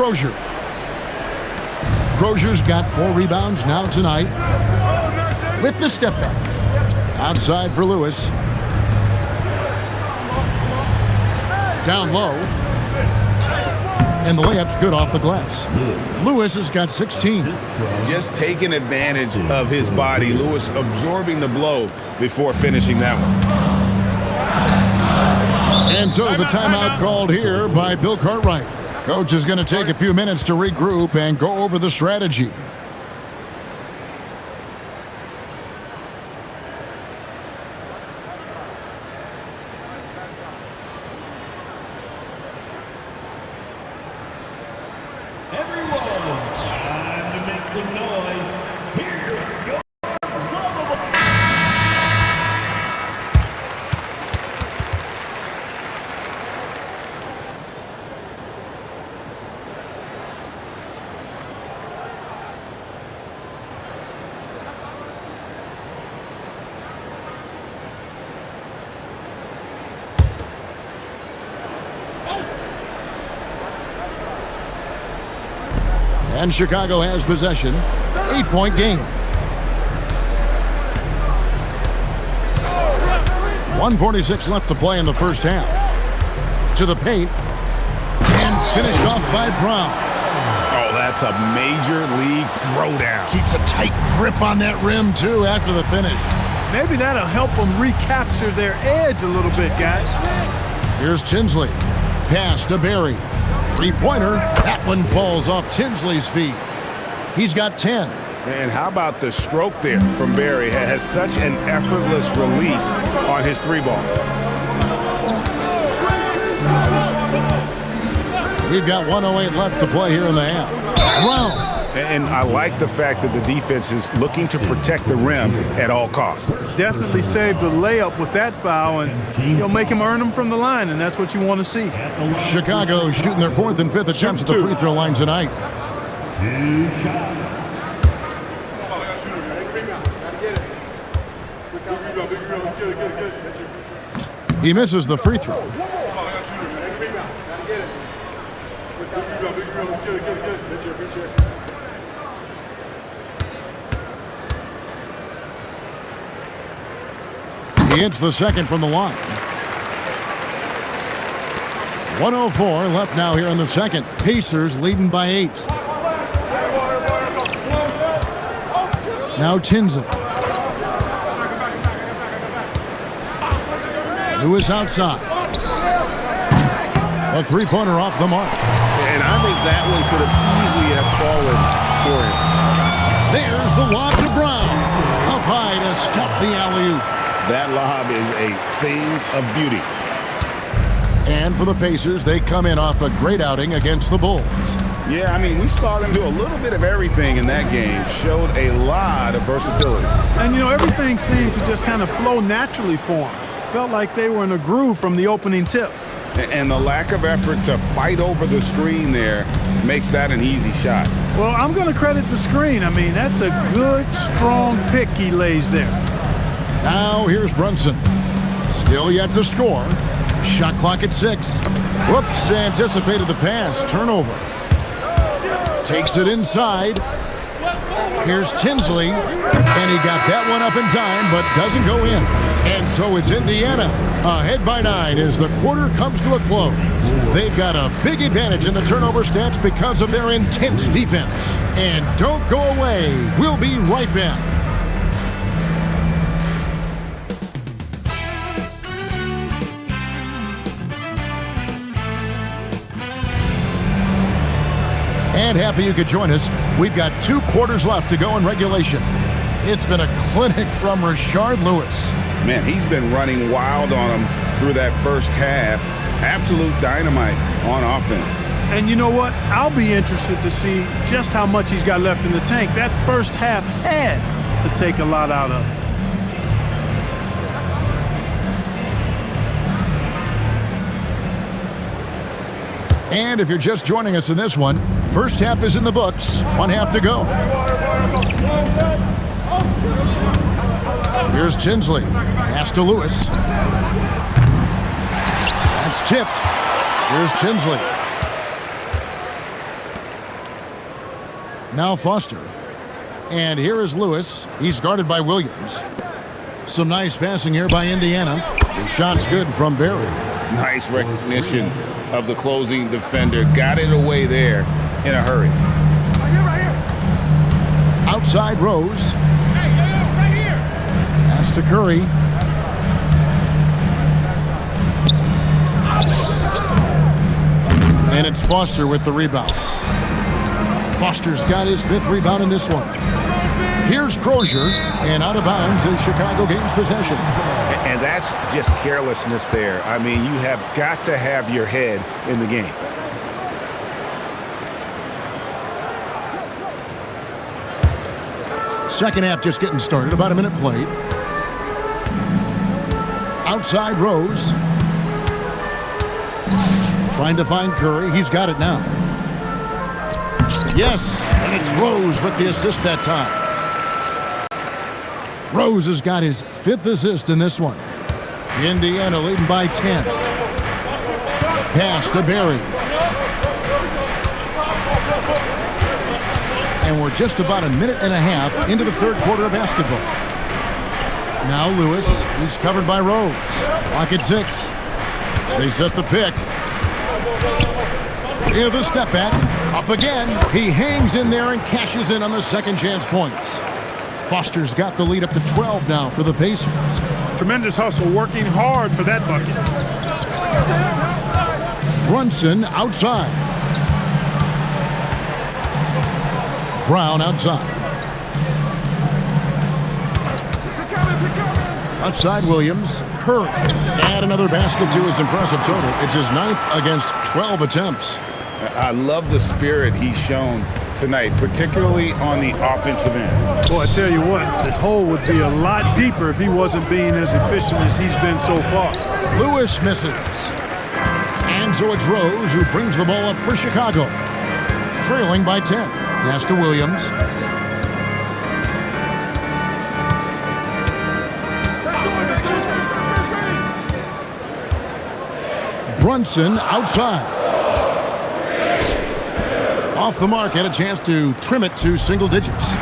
Crozier. Crozier's got 4 rebounds now tonight. With the step back. Outside for Lewis. Down low. And the layup's good off the glass. Lewis has got 16. Just taking advantage of his body. Lewis absorbing the blow before finishing that one. And so the timeout called here by Bill Cartwright. Coach is going to take a few minutes to regroup and go over the strategy. And Chicago has possession. 8-point game. 1:46 left to play in the first half. To the paint. And finished off by Brown. Oh, that's a major league throwdown. Keeps a tight grip on that rim, too, after the finish. Maybe that'll help them recapture their edge a little bit, guys. Here's Tinsley. Pass to Barry. Three-pointer. That one falls off Tinsley's feet. He's got 10. And how about the stroke there from Barry? Has such an effortless release on his 3-ball. We've got 1:08 left to play here in the half. Brown. And I like the fact that the defense is looking to protect the rim at all costs. Definitely saved a layup with that foul, and you'll make him earn them from the line, and that's what you want to see. Chicago shooting their 4th and 5th attempts at the free throw line tonight. He misses the free throw. He hits the second from the line. 1:04 left now here in the second. Pacers leading by 8. Now Tinsley. Lewis outside. A 3-pointer off the mark. And I think that one could have easily have fallen for him. There's the lob to Brown. Up high to stuff the alley-oop. That lob is a thing of beauty. And for the Pacers, they come in off a great outing against the Bulls. Yeah, I mean, we saw them do a little bit of everything in that game. Showed a lot of versatility. And, you know, everything seemed to just kind of flow naturally for them. Felt like they were in a groove from the opening tip. And the lack of effort to fight over the screen there makes that an easy shot. Well, I'm going to credit the screen. I mean, that's a good, strong pick he lays there. Now here's Brunson. Still yet to score. Shot clock at 6. Whoops, anticipated the pass. Turnover. Takes it inside. Here's Tinsley. And he got that one up in time, but doesn't go in. And so it's Indiana ahead by 9 as the quarter comes to a close. They've got a big advantage in the turnover stats because of their intense defense. And don't go away. We'll be right back. And happy you could join us. We've got 2 quarters left to go in regulation. It's been a clinic from Rashard Lewis. Man, he's been running wild on him through that first half. Absolute dynamite on offense. And you know what? I'll be interested to see just how much he's got left in the tank. That first half had to take a lot out of him. And if you're just joining us in this one, first half is in the books. 1 half to go. Here's Tinsley. Pass to Lewis. That's tipped. Here's Tinsley. Now Foster. And here is Lewis. He's guarded by Williams. Some nice passing here by Indiana. The shot's good from Berry. Nice recognition of the closing defender. Got it away there in a hurry. Outside Rose. Right here. Pass to Curry. And it's Foster with the rebound. Foster's got his 5th rebound in this one. Here's Crozier, and out of bounds is Chicago gains possession. And that's just carelessness there. I mean, you have got to have your head in the game. Second half just getting started, about a minute played. Outside Rose. Trying to find Curry. He's got it now. Yes, and it's Rose with the assist that time. Rose has got his 5th assist in this one. Indiana leading by 10. Pass to Berry. And we're just about a minute and a half into the 3rd quarter of basketball. Now Lewis, he's covered by Rose. Clock at 6. They set the pick. Here's the step back. Up again. He hangs in there and cashes in on the second chance points. Foster's got the lead up to 12 now for the Pacers. Tremendous hustle, working hard for that bucket. Brunson outside. Brown outside. Outside Williams. Curry. Add another basket to his impressive total. It's his 9th against 12 attempts. I love the spirit he's shown tonight, particularly on the offensive end. Boy, I tell you what, the hole would be a lot deeper if he wasn't being as efficient as he's been so far. Lewis misses. And so it's Rose who brings the ball up for Chicago. Trailing by 10. Pass to Williams. Brunson outside. Off the mark, had a chance to trim it to single digits.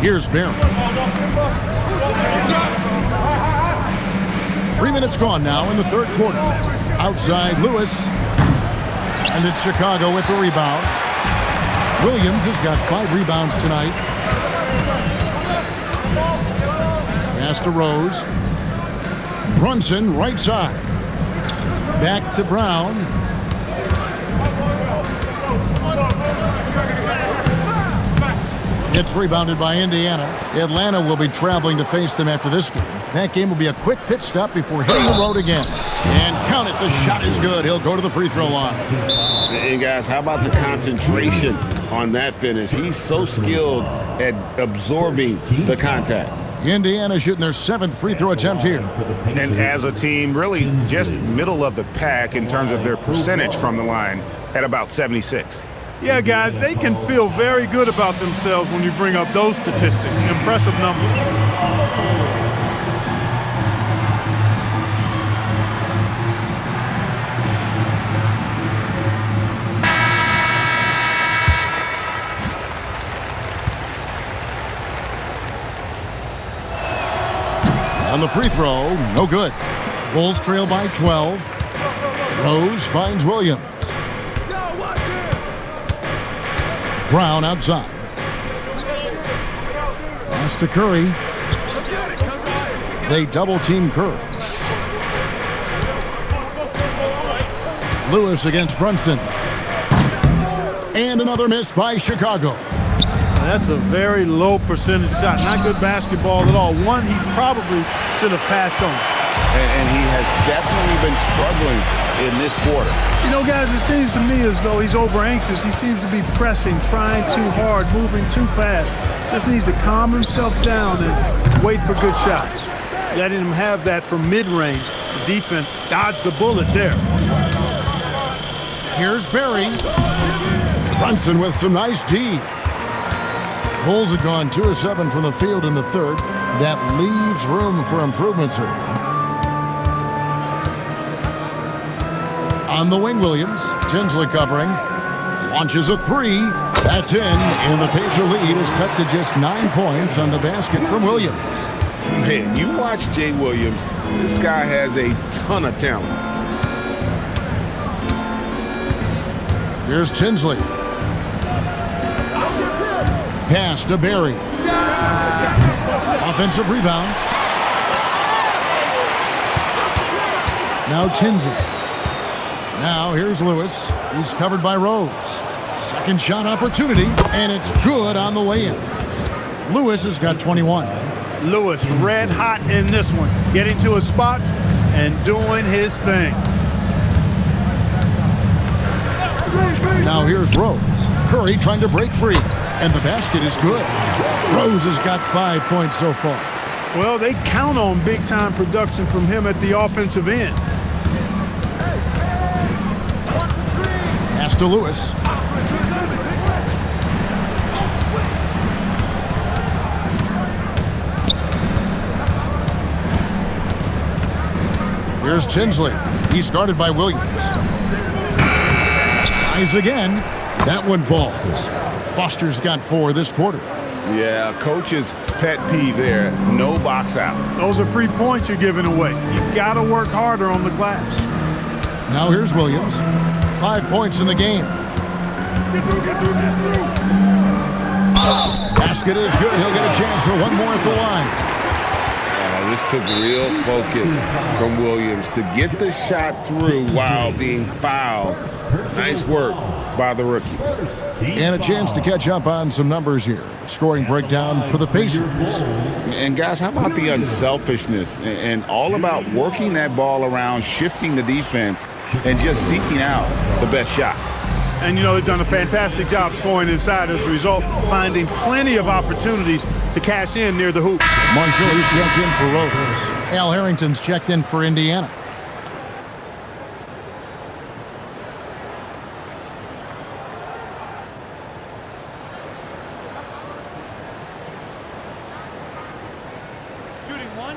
Here's Berry. 3 minutes gone now in the 3rd quarter. Outside Lewis. And it's Chicago with the rebound. Williams has got 5 rebounds tonight. Pass to Rose. Brunson right side. Back to Brown. It's rebounded by Indiana. Atlanta will be traveling to face them after this game. That game will be a quick pit stop before hitting the road again. And count it, the shot is good. He'll go to the free throw line. And guys, how about the concentration on that finish? He's so skilled at absorbing the contact. Indiana shooting their 7th free throw attempt here. And as a team, really just middle of the pack in terms of their percentage from the line at about 76. Yeah, guys, they can feel very good about themselves when you bring up those statistics. Impressive numbers. On the free throw, no good. Bulls trail by 12. Rose finds Williams. Brown outside. Pass to Curry. They double team Curry. Lewis against Brunson. And another miss by Chicago. That's a very low percentage shot. Not good basketball at all. One he probably should have passed on. And he has definitely been struggling in this quarter. You know, guys, it seems to me as though he's over anxious. He seems to be pressing, trying too hard, moving too fast. Just needs to calm himself down and wait for good shots. Letting him have that from mid-range. The defense dodged the bullet there. Here's Berry. Brunson with some nice D. Bulls have gone 2 of 7 from the field in the 3rd. That leaves room for improvement, sir. On the wing, Williams. Tinsley covering. Launches a three. That's in, and the Pacer lead is cut to just 9 points on the basket from Williams. Man, you watch Jay Williams. This guy has a ton of talent. Here's Tinsley. Pass to Barry. Offensive rebound. Now Tinsley. Now here's Lewis. He's covered by Rose. Second shot opportunity, and it's good on the way in. Lewis has got 21. Lewis red hot in this one, getting to his spots and doing his thing. Now here's Rose. Curry trying to break free, and the basket is good. Rose has got 5 points so far. Well, they count on big-time production from him at the offensive end. Pass to Lewis. Here's Tinsley. He's guarded by Williams. Tries again. That one falls. Foster's got 4 this quarter. Yeah, coach's pet peeve there. No box out. Those are free points you're giving away. You got to work harder on the glass. Now here's Williams. 5 points in the game. Basket is good. He'll get a chance for one more at the line. This took real focus from Williams to get the shot through while being fouled. Nice work by the rookie. And a chance to catch up on some numbers here. Scoring breakdown for the Pacers. And guys, how about the unselfishness and all about working that ball around, shifting the defense, and just seeking out the best shot. And, you know, they've done a fantastic job scoring inside as a result, finding plenty of opportunities to cash in near the hoop. Marshall, he's checked in for Rose. Al Harrington's checked in for Indiana. Shooting one.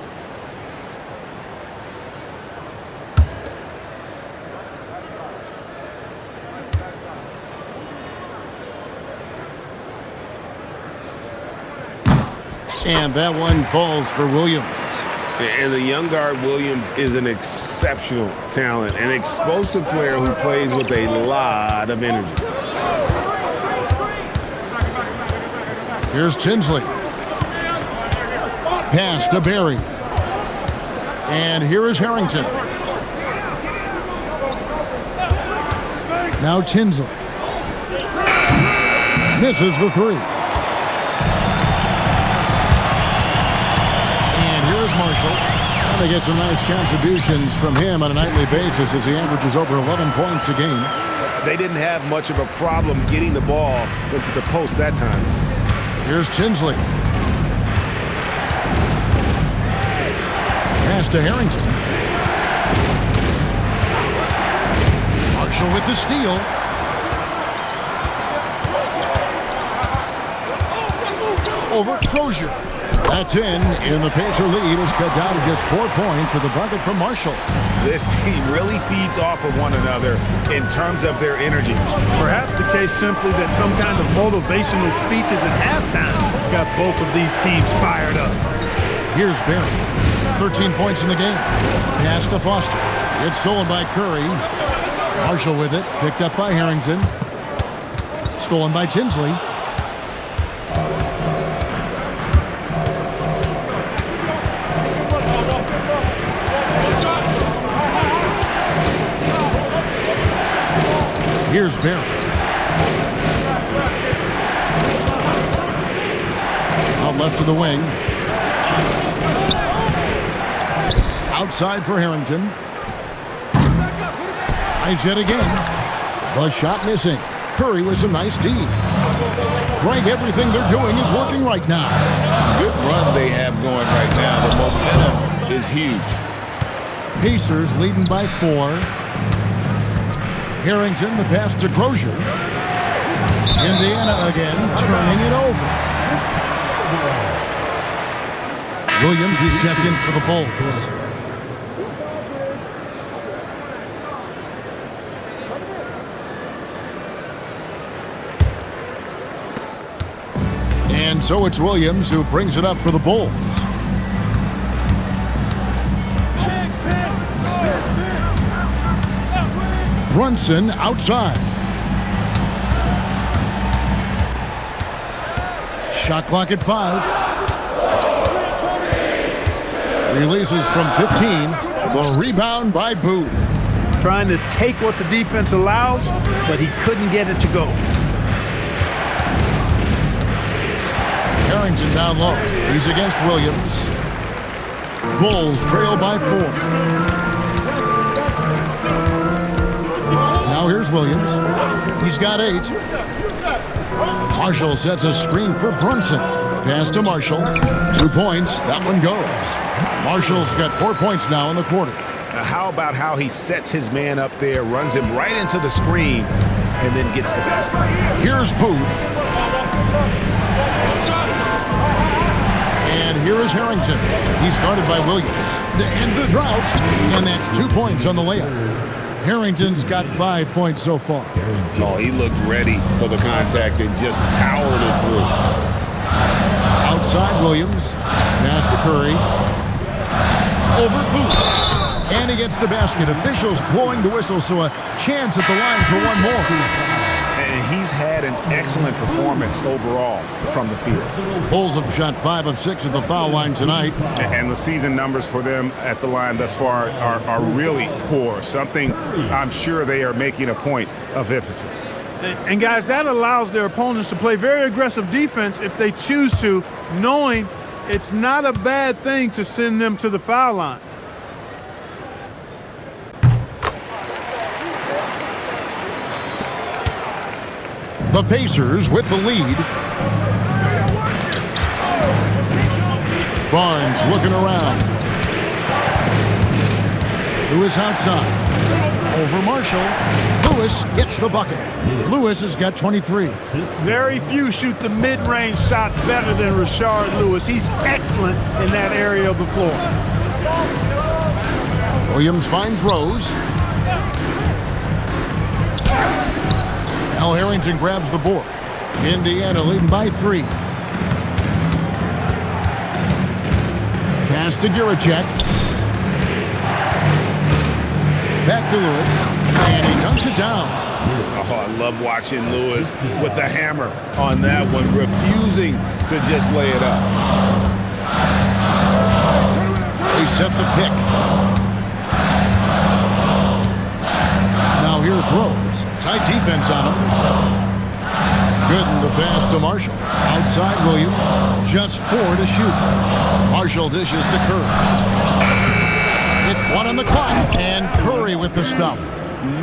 And that one falls for Williams. And the young guard Williams is an exceptional talent, an explosive player who plays with a lot of energy. Here's Tinsley. Pass to Barry. And here is Harrington. Now Tinsley. Misses the three. Marshall. And they get some nice contributions from him on a nightly basis as he averages over 11 points a game. They didn't have much of a problem getting the ball into the post that time. Here's Tinsley. Pass to Harrington. Marshall with the steal. Over Crozier. That's in, and the Pacer lead is cut down to just 4 points with a bucket from Marshall. This team really feeds off of one another in terms of their energy. Perhaps the case simply that some kind of motivational speeches at halftime got both of these teams fired up. Here's Barry. 13 points in the game. Pass to Foster. It's stolen by Curry. Marshall with it. Picked up by Harrington. Stolen by Tinsley. Here's Barry. Out left to the wing. Outside for Harrington. Tries yet again. The shot missing. Curry with some nice D. Greg, everything they're doing is working right now. Good run they have going right now. The momentum is huge. Pacers leading by 4. Harrington, the pass to Crozier. Indiana again, turning it over. Williams is checked in for the Bulls. And so it's Williams who brings it up for the Bulls. Brunson outside. Shot clock at 5. Releases from 15. The rebound by Booth. Trying to take what the defense allows, but he couldn't get it to go. Harrington down low. He's against Williams. Bulls trail by 4. Now here's Williams. He's got 8. Marshall sets a screen for Brunson. Pass to Marshall. 2 points. That one goes. Marshall's got 4 points now in the quarter. Now how about how he sets his man up there, runs him right into the screen, and then gets the basket. Here's Booth. And here is Harrington. He's guarded by Williams. To end the drought. And that's 2 points on the layup. Harrington's got 5 points so far. Oh, he looked ready for the contact and just powered it through. Outside Williams. Pass to Curry. Over Booth. And he gets the basket. Officials blowing the whistle, so a chance at the line for one more. And he's had an excellent performance overall from the field. Bulls have shot 5 of 6 at the foul line tonight. And the season numbers for them at the line thus far are really poor, something I'm sure they are making a point of emphasis. And guys, that allows their opponents to play very aggressive defense if they choose to, knowing it's not a bad thing to send them to the foul line. The Pacers with the lead. Barnes looking around. Lewis outside. Over Marshall. Lewis gets the bucket. Lewis has got 23. Very few shoot the mid-range shot better than Rashard Lewis. He's excellent in that area of the floor. Williams finds Rose. Now Harrington grabs the board. Indiana leading by 3. Pass to Giracek. Back to Lewis. And he dunks it down. Oh, I love watching Lewis with the hammer on that one, refusing to just lay it up. They set the pick. Now here's Rose. Tight defense on him. Good in the pass to Marshall. Outside Williams. Just 4 to shoot. Marshall dishes to Curry. It's 1 on the clock. And Curry with the stuff.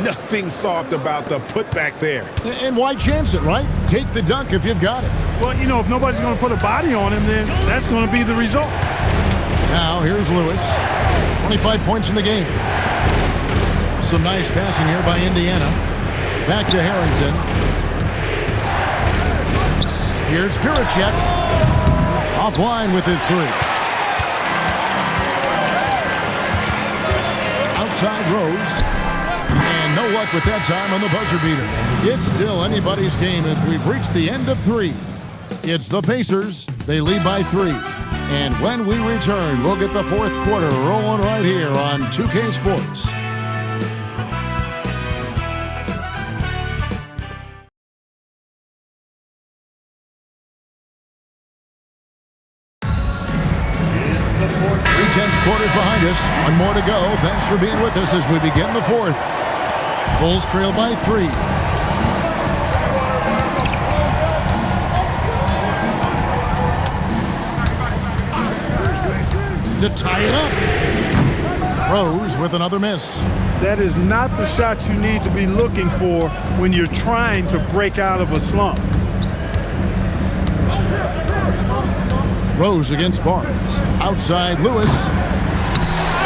Nothing soft about the putback there. And why chance it, right? Take the dunk if you've got it. Well, you know, if nobody's going to put a body on him, then that's going to be the result. Now here's Lewis. 25 points in the game. Some nice passing here by Indiana. Back to Harrington. Here's Giracek. Offline with his 3. Outside Rose. And no luck with that time on the buzzer beater. It's still anybody's game as we've reached the end of 3. It's the Pacers. They lead by 3. And when we return, we'll get the 4th quarter rolling right here on 2K Sports. Tense quarters behind us. 1 more to go. Thanks for being with us as we begin the 4th. Bulls trail by 3. To tie it up. Rose with another miss. That is not the shot you need to be looking for when you're trying to break out of a slump. Rose against Barnes. Outside Lewis.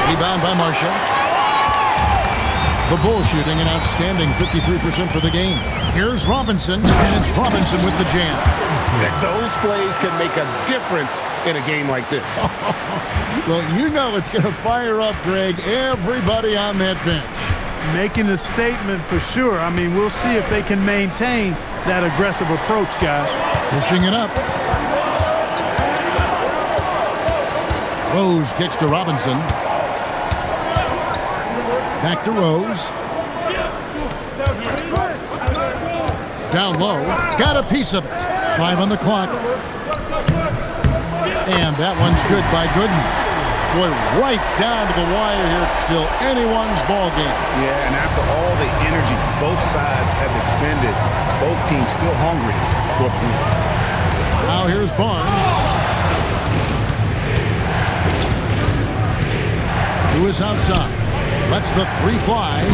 Rebound by Marshall. The Bulls shooting an outstanding 53% for the game. Here's Robinson, and it's Robinson with the jam. Those plays can make a difference in a game like this. Well, you know it's going to fire up, Greg, everybody on that bench. Making a statement for sure. I mean, we'll see if they can maintain that aggressive approach, guys. Pushing it up. Rose kicks to Robinson. Back to Rose. Down low. Got a piece of it. 5 on the clock. And that one's good by Gooden. Boy, right down to the wire here. Still anyone's ball game. Yeah, and after all the energy both sides have expended, both teams still hungry for a win. Now here's Barnes. Lewis outside. Lets the 3 fly.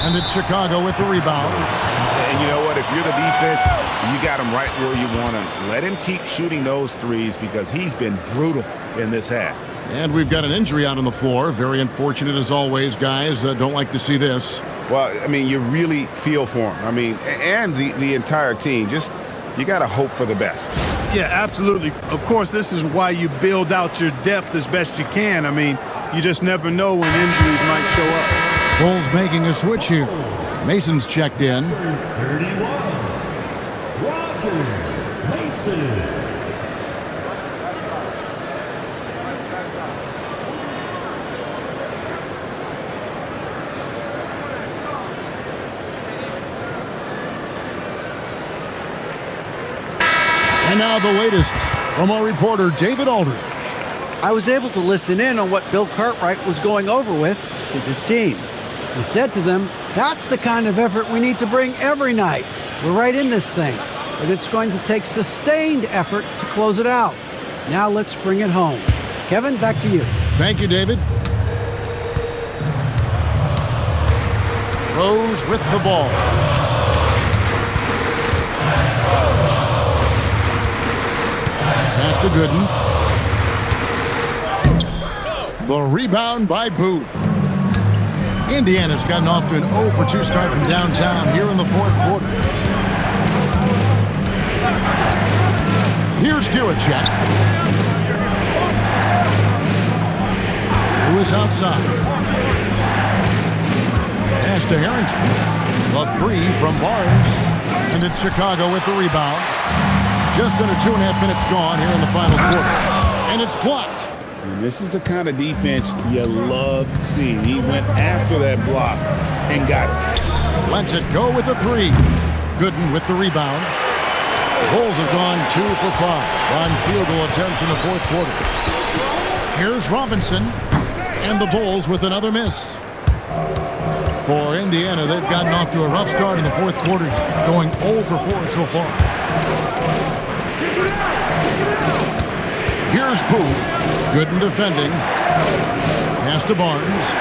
And it's Chicago with the rebound. And you know what? If you're the defense, you got him right where you want him. Let him keep shooting those threes because he's been brutal in this half. And we've got an injury out on the floor. Very unfortunate as always, guys. Don't like to see this. Well, I mean, you really feel for him. I mean, and the entire team. Just, you got to hope for the best. Yeah, absolutely. Of course, this is why you build out your depth as best you can. I mean, you just never know when injuries might show up. Bulls making a switch here. Mason's checked in. 31, Roger Mason. And now the latest from our reporter, David Aldridge. I was able to listen in on what Bill Cartwright was going over with his team. He said to them, that's the kind of effort we need to bring every night. We're right in this thing, but it's going to take sustained effort to close it out. Now let's bring it home. Kevin, back to you. Thank you, David. Rose with the ball. Pass to Gooden. The rebound by Booth. Indiana's gotten off to an 0 for 2 start from downtown here in the 4th quarter. Here's Giracek. Lewis outside. Pass to Harrington. The 3 from Barnes. And it's Chicago with the rebound. Just under 2.5 minutes gone here in the final quarter. And it's blocked. And this is the kind of defense you love seeing. He went after that block and got it. Lets it go with the 3. Gooden with the rebound. Bulls have gone 2 for 5 on field goal attempts in the 4th quarter. Here's Robinson. And the Bulls with another miss. For Indiana, they've gotten off to a rough start in the 4th quarter, going 0 for 4 so far. Here's Booth. Gooden defending. Pass to Barnes.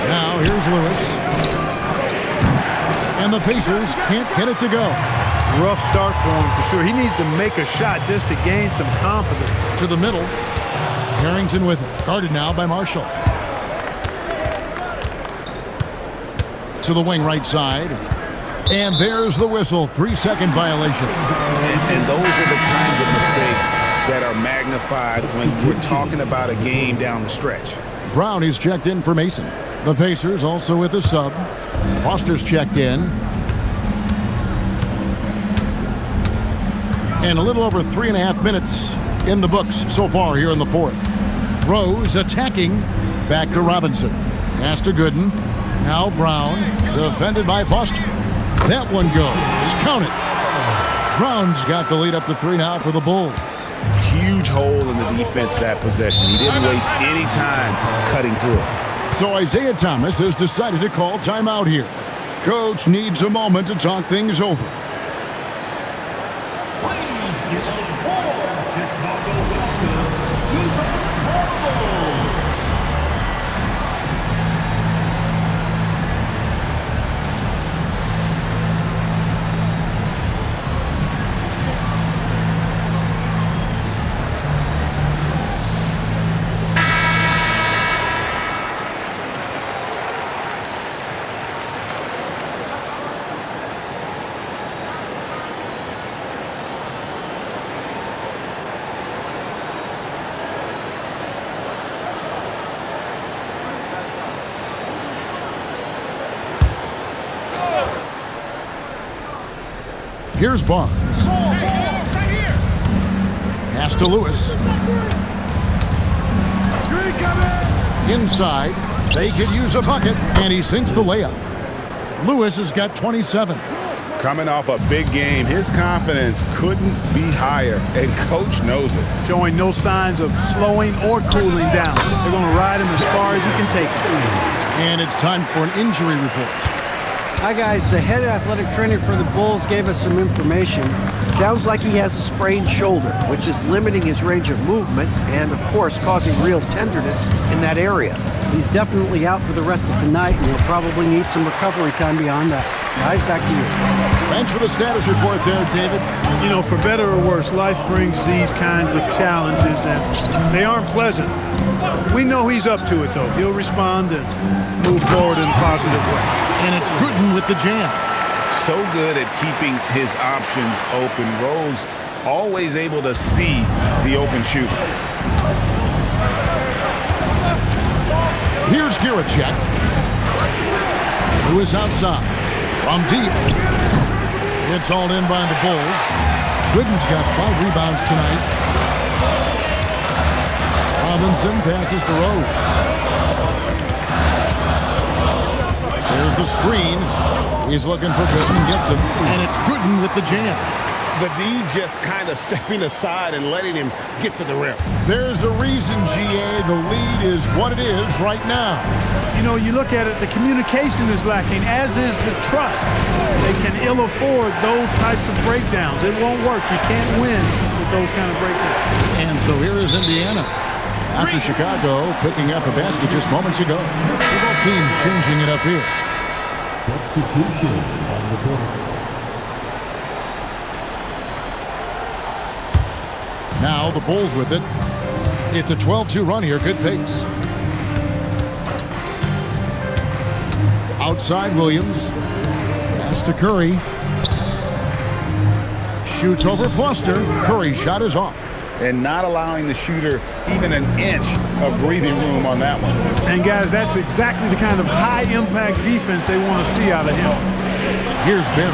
Now here's Lewis. And the Pacers can't get it to go. Rough start for him for sure. He needs to make a shot just to gain some confidence. To the middle. Harrington with it. Guarded now by Marshall. To the wing right side. And there's the whistle. 3-second violation. And those are the kinds of mistakes that are magnified when we're talking about a game down the stretch. Brown is checked in for Mason. The Pacers also with a sub. Foster's checked in. And a little over 3.5 minutes in the books so far here in the 4th. Rose attacking. Back to Robinson. Pass to Gooden. Now Brown. Defended by Foster. That one goes. Count it. Brown's got the lead up to 3 now for the Bulls. Huge hole in the defense that possession. He didn't waste any time cutting through it. So Isaiah Thomas has decided to call timeout here. Coach needs a moment to talk things over. Here's Barnes. Pass to Lewis. Inside, they could use a bucket, and he sinks the layup. Lewis has got 27. Coming off a big game, his confidence couldn't be higher, and coach knows it. Showing no signs of slowing or cooling down. They're going to ride him as far as he can take him. And it's time for an injury report. Hi, guys. The head athletic trainer for the Bulls gave us some information. Sounds like he has a sprained shoulder, which is limiting his range of movement and, of course, causing real tenderness in that area. He's definitely out for the rest of tonight, and he'll probably need some recovery time beyond that. Guys, back to you. Thanks for the status report there, David. You know, for better or worse, life brings these kinds of challenges, and they aren't pleasant. We know he's up to it, though. He'll respond and move forward in a positive way. And it's Gruden with the jam. So good at keeping his options open. Rose always able to see the open shooter. Here's Giracek, who is outside. From deep. It's hauled in by the Bulls. Gooden's got 5 rebounds tonight. Robinson passes to Rose. There's the screen. He's looking for Gooden, gets him. And it's Gooden with the jam. The D just kind of stepping aside and letting him get to the rim. There's a reason, GA, the lead is what it is right now. You know, you look at it, the communication is lacking, as is the trust. They can ill afford those types of breakdowns. It won't work. You can't win with those kind of breakdowns. And so here is Indiana. After Chicago picking up a basket just moments ago. So both teams changing it up here. Substitution on the court. Now the Bulls with it. It's a 12-2 run here. Good pace. Outside Williams. Pass to Curry. Shoots over Foster. Curry's shot is off. And not allowing the shooter even an inch of breathing room on that one. And guys, that's exactly the kind of high-impact defense they want to see out of him. Here's Barry.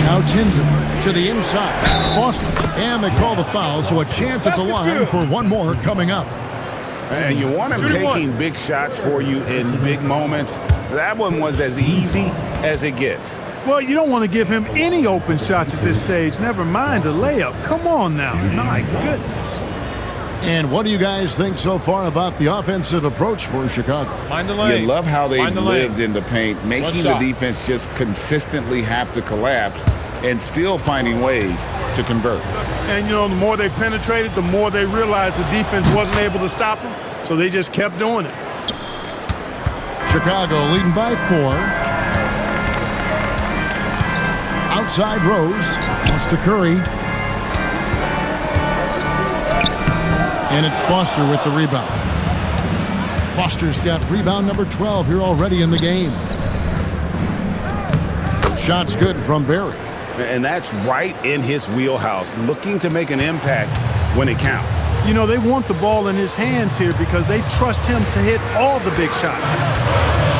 Now Tinsley to the inside. Foster. And they call the foul, so a chance at the line for one more coming up. And you want him taking big shots for you in big moments. That one was as easy as it gets. Well, you don't want to give him any open shots at this stage. Never mind a layup. Come on now. My goodness. And what do you guys think so far about the offensive approach for Chicago? Mind the lane. You love how they've lived in the paint, making the defense just consistently have to collapse and still finding ways to convert. And, you know, the more they penetrated, the more they realized the defense wasn't able to stop them, so they just kept doing it. Chicago leading by 4. Outside Rose. Pass to Curry. And it's Foster with the rebound. Foster's got rebound number 12 here already in the game. Shot's good from Barry. And that's right in his wheelhouse, looking to make an impact when it counts. You know, they want the ball in his hands here because they trust him to hit all the big shots.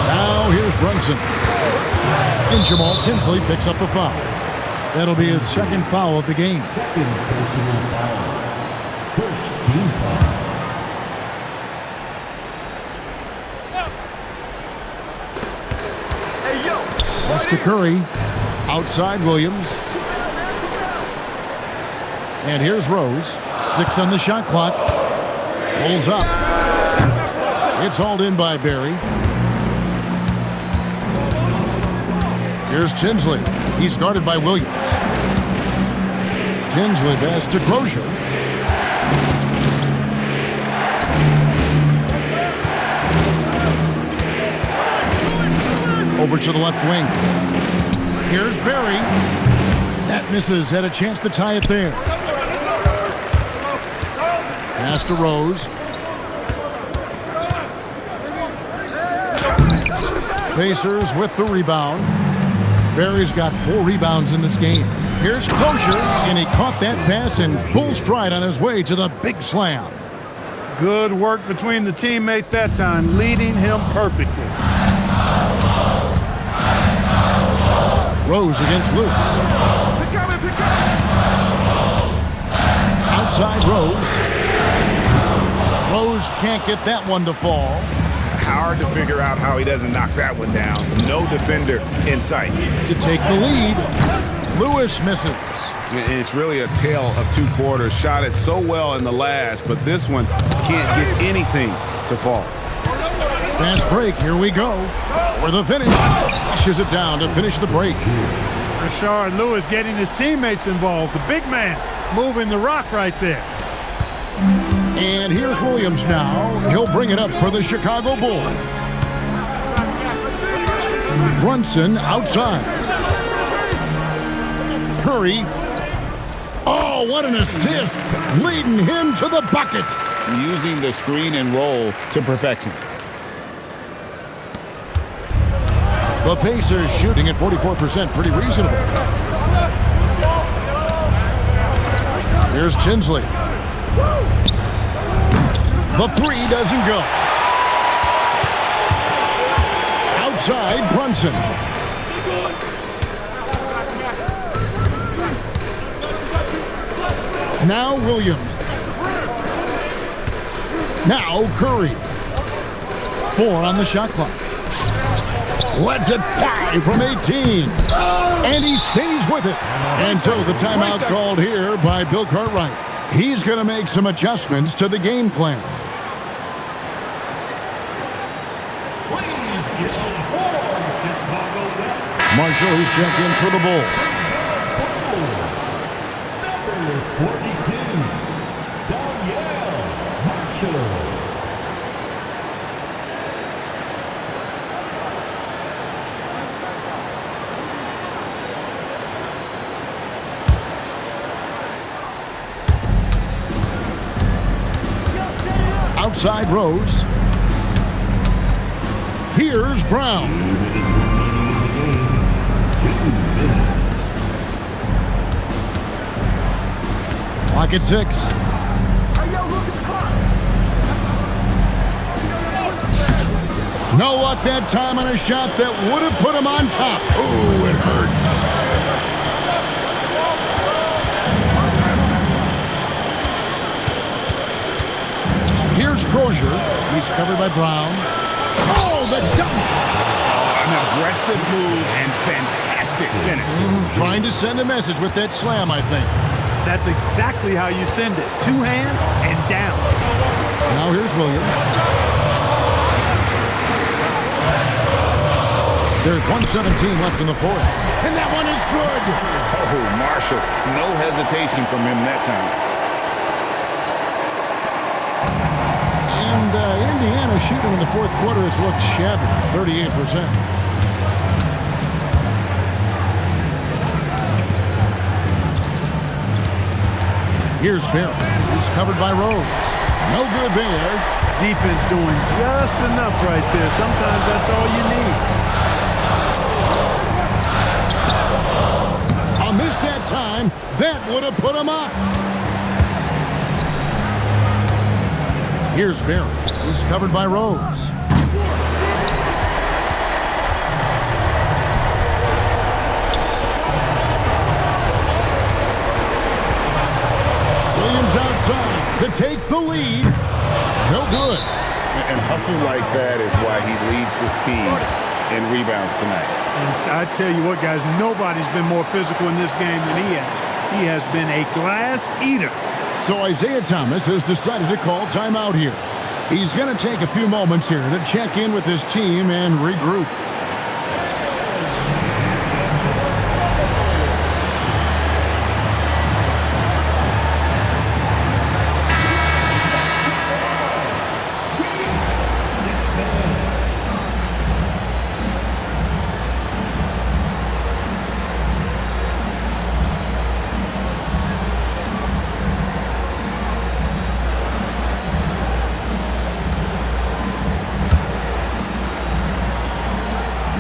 Now here's Brunson. And Jamal Tinsley picks up the foul. That'll be his second foul of the game. Second personal foul. First team foul. Pass to Curry. Outside Williams. And here's Rose. 6 on the shot clock. Pulls up. It's hauled in by Barry. Here's Tinsley. He's guarded by Williams. Tinsley pass to Crozier. Over to the left wing. Here's Barry. That misses. Had a chance to tie it there. Pass to Rose. Pacers with the rebound. Barry's got 4 rebounds in this game. Here's Crozier, and he caught that pass in full stride on his way to the big slam. Good work between the teammates that time, leading him perfectly. Rose against Lewis. Outside Rose. Rose can't get that one to fall. Hard to figure out how he doesn't knock that one down. No defender in sight. To take the lead, Lewis misses. And it's really a tale of two quarters. Shot it so well in the last, but this one can't get anything to fall. Fast break, here we go. For the finish. Flushes it down to finish the break. Rashard Lewis getting his teammates involved. The big man moving the rock right there. And here's Williams now. He'll bring it up for the Chicago Bulls. Brunson outside. Curry. Oh, what an assist. Leading him to the bucket. Using the screen and roll to perfection. The Pacers shooting at 44%. Pretty reasonable. Here's Tinsley. The three doesn't go. Outside, Brunson. Now Williams. Now Curry. 4 on the shot clock. Lets it fly from 18. And he stays with it. And so the timeout called here by Bill Cartwright. He's going to make some adjustments to the game plan. Marshall, who's checked in for the Bulls. Number 42, Danielle Marshall. Outside Rose. Here's Brown. Clock at 6. No luck that time on a shot that would have put him on top. Ooh, it hurts. Here's Crozier. He's covered by Brown. Oh, the dunk! An aggressive move and fantastic finish. Trying to send a message with that slam, I think. That's exactly how you send it. 2 hands and down. Now here's Williams. There's 1:17 left in the fourth. And that one is good. Oh, Marshall. No hesitation from him that time. And Indiana shooting in the fourth quarter has looked shabby, 38%. Here's Barry. He's covered by Rose. No good there. Defense doing just enough right there. Sometimes that's all you need. A miss that time. That would have put him up. Here's Barry. He's covered by Rose. Williams outside to take the lead. No good. And hustle like that is why he leads his team in rebounds tonight. And I tell you what, guys, nobody's been more physical in this game than he has. He has been a glass eater. So Isaiah Thomas has decided to call timeout here. He's going to take a few moments here to check in with his team and regroup.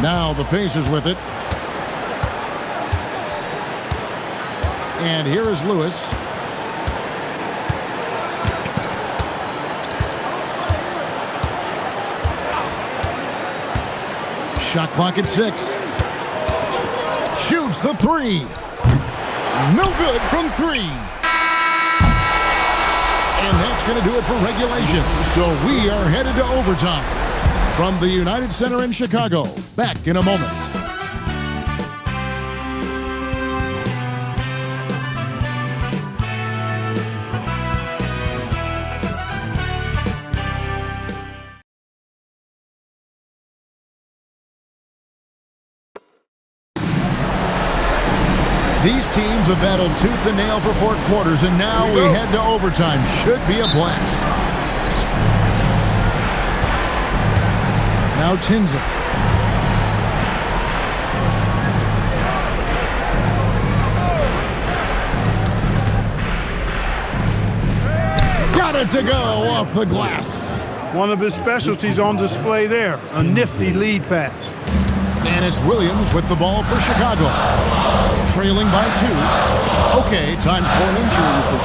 Now the Pacers with it. And here is Lewis. Shot clock at 6. Shoots the 3. No good from 3. And that's going to do it for regulation. So we are headed to overtime. From the United Center in Chicago, back in a moment. These teams have battled tooth and nail for 4 quarters, and now we head to overtime. Should be a blast. Now Tinsley. Got it to go off the glass. One of his specialties on display there. A nifty lead pass. And it's Williams with the ball for Chicago. Trailing by 2. Okay, time for an injury report.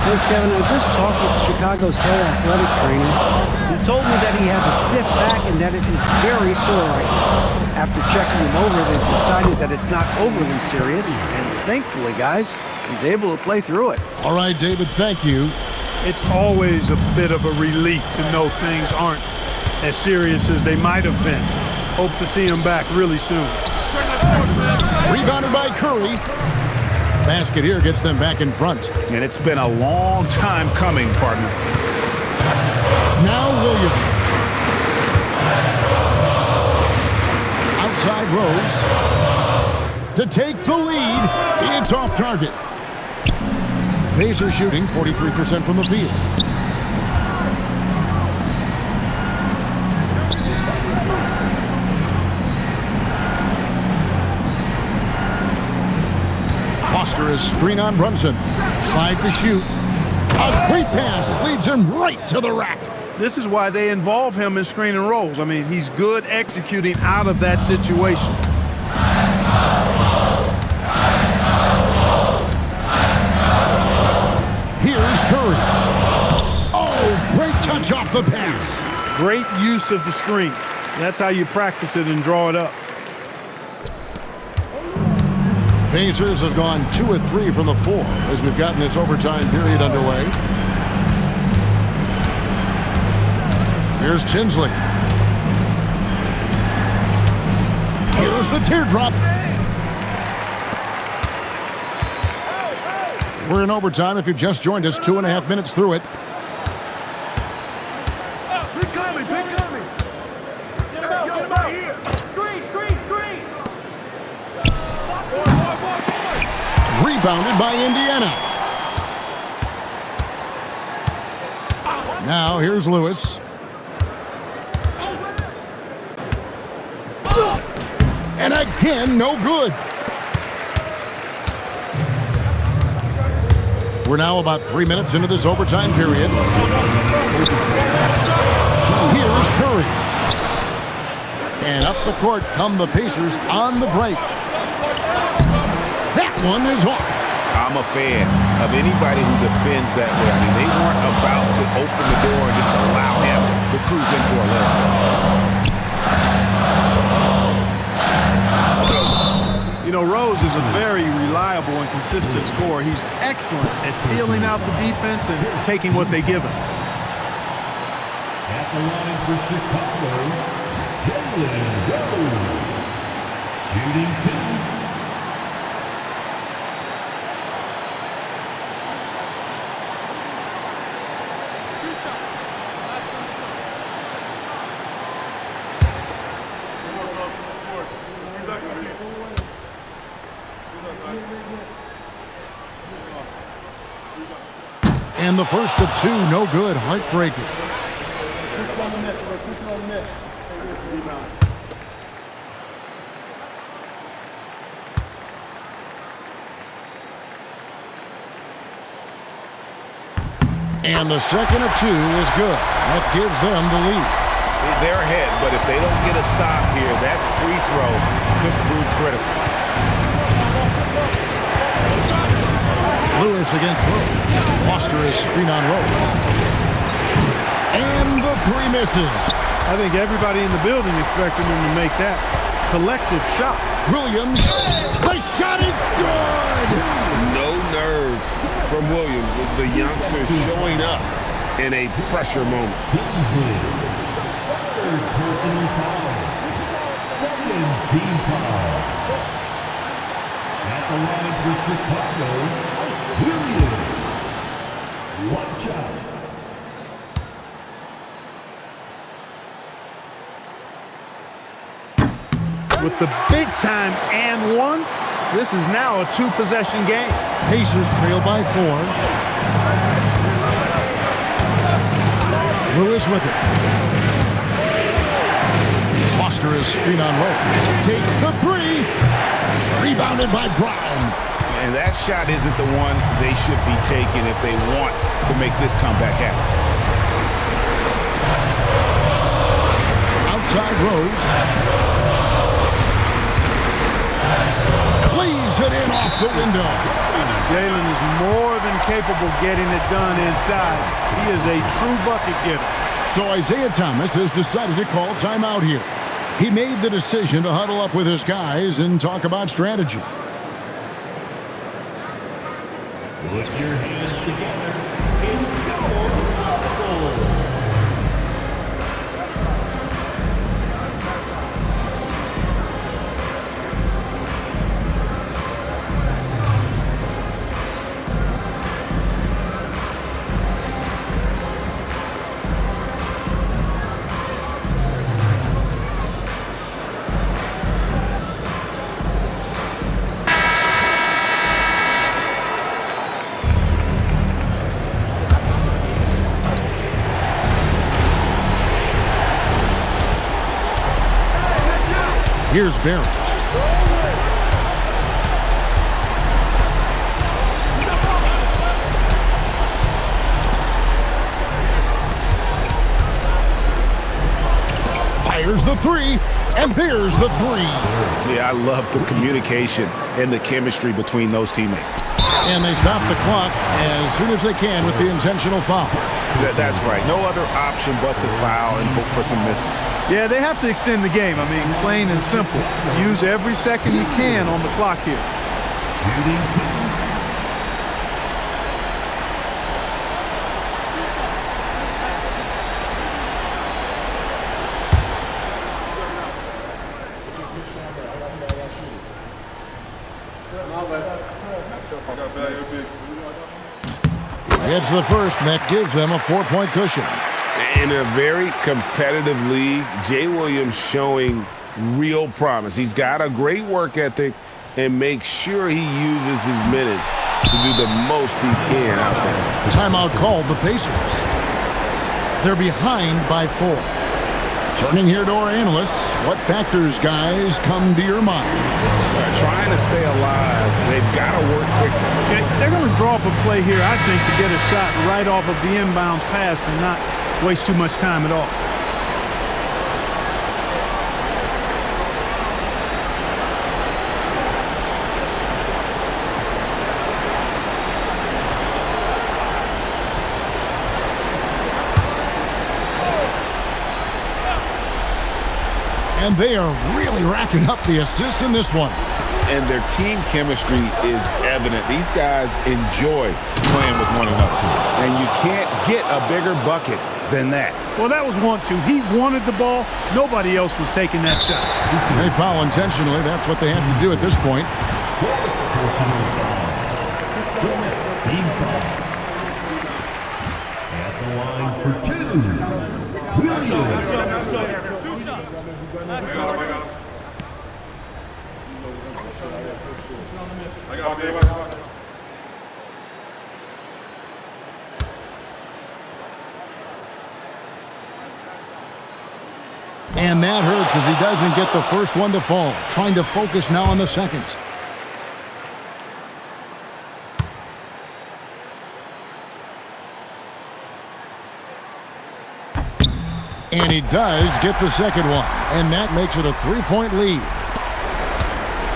Thanks, Kevin. I just talked with Chicago's head athletic trainer. He told me that he has a stiff back and that it is very sore right now. After checking him over, they've decided that it's not overly serious. And thankfully, guys, he's able to play through it. All right, David, thank you. It's always a bit of a relief to know things aren't as serious as they might have been. Hope to see him back really soon. Rebounded by Curry. Basket here gets them back in front. And it's been a long time coming, partner. Now Williams. Outside Rose. To take the lead. It's off target. Pacers shooting 43% from the field. Foster is screen on Brunson. 5 to shoot. A great pass leads him right to the rack. This is why they involve him in screen and rolls. I mean, he's good executing out of that situation. Here's Curry. Oh, great touch off the pass. Great use of the screen. That's how you practice it and draw it up. Pacers have gone 2 of 3 from the 4 as we've gotten this overtime period underway. Here's Tinsley. Here's the teardrop. We're in overtime. If you just joined us, 2.5 minutes through it. He's coming, big coming. Get him out here. Screen. Rebounded by Indiana. Now here's Lewis. And again, no good. We're now about 3 minutes into this overtime period. Here's Curry. And up the court come the Pacers on the break. That one is off. I'm a fan of anybody who defends that way. I mean, they weren't about to open the door and just allow him to cruise in for a layup. You know, Rose is a very reliable and consistent scorer. He's excellent at feeling out the defense and taking what they give him. At the line for Chicago, Jalen Rose. Shooting 2. And the first of 2, no good, heartbreaking. And the second of 2 is good. That gives them the lead. They're ahead, but if they don't get a stop here, that free throw could prove critical. Lewis against Rose. Foster is screen on Rose. And the 3 misses. I think everybody in the building expected him to make that collective shot. Williams, the shot is good! No nerves from Williams. The youngster showing up in a pressure moment. Kingsley. Third personal foul. Second team foul. At the line for Chicago, Williams. One shot. With the big time and one, this is now a two-possession game. Pacers trail by 4. Lewis with it. Foster is screen on Rose. Takes the 3. Rebounded by Brown. And that shot isn't the one they should be taking if they want to make this comeback happen. Outside Rose. Leaves it in off the window. Jalen is more than capable getting it done inside. He is a true bucket getter. So Isaiah Thomas has decided to call timeout here. He made the decision to huddle up with his guys and talk about strategy. Put your hands together and go. Here's Barry. Fires the 3, and there's the 3. Yeah, I love the communication and the chemistry between those teammates. And they stop the clock as soon as they can with the intentional foul. That's right. No other option but to foul and hope for some misses. Yeah, they have to extend the game. I mean, plain and simple. Use every second you can on the clock here. Shooting team. Gets the first, and that gives them a 4-point cushion. In a very competitive league, Jay Williams showing real promise. He's got a great work ethic and makes sure he uses his minutes to do the most he can out there. Timeout called the Pacers. They're behind by 4. Turning here to our analysts, what factors, guys, come to your mind? Trying to stay alive, they've got to work quickly. They're going to draw up a play here, I think, to get a shot right off of the inbounds pass and not waste too much time at all. And they are really racking up the assists in this one. And their team chemistry is evident. These guys enjoy playing with one another. And you can't get a bigger bucket than that. Well, that was 1-2. He wanted the ball. Nobody else was taking that shot. They foul intentionally. That's what they have to do at this point. Personal foul. Team foul. At the line for 2. Williams. And that hurts as he doesn't get the first one to fall. Trying to focus now on the second. And he does get the second one. And that makes it a 3-point lead.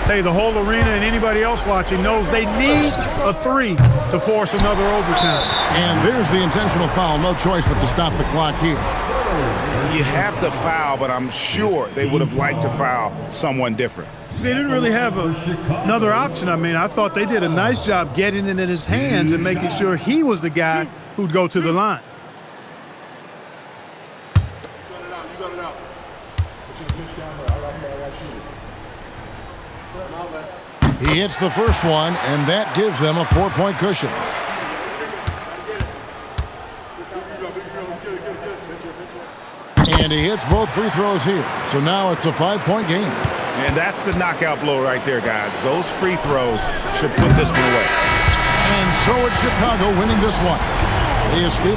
Hey, the whole arena and anybody else watching knows they need a 3 to force another overtime. And there's the intentional foul. No choice but to stop the clock here. You have to foul, but I'm sure they would have liked to foul someone different. They didn't really have another option. I mean, I thought they did a nice job getting it in his hands and making sure he was the guy who'd go to the line. He hits the first one, and that gives them a 4-point cushion. And he hits both free throws here. So now it's a 5-point game. And that's the knockout blow right there, guys. Those free throws should put this one away. And so it's Chicago winning this one. They escape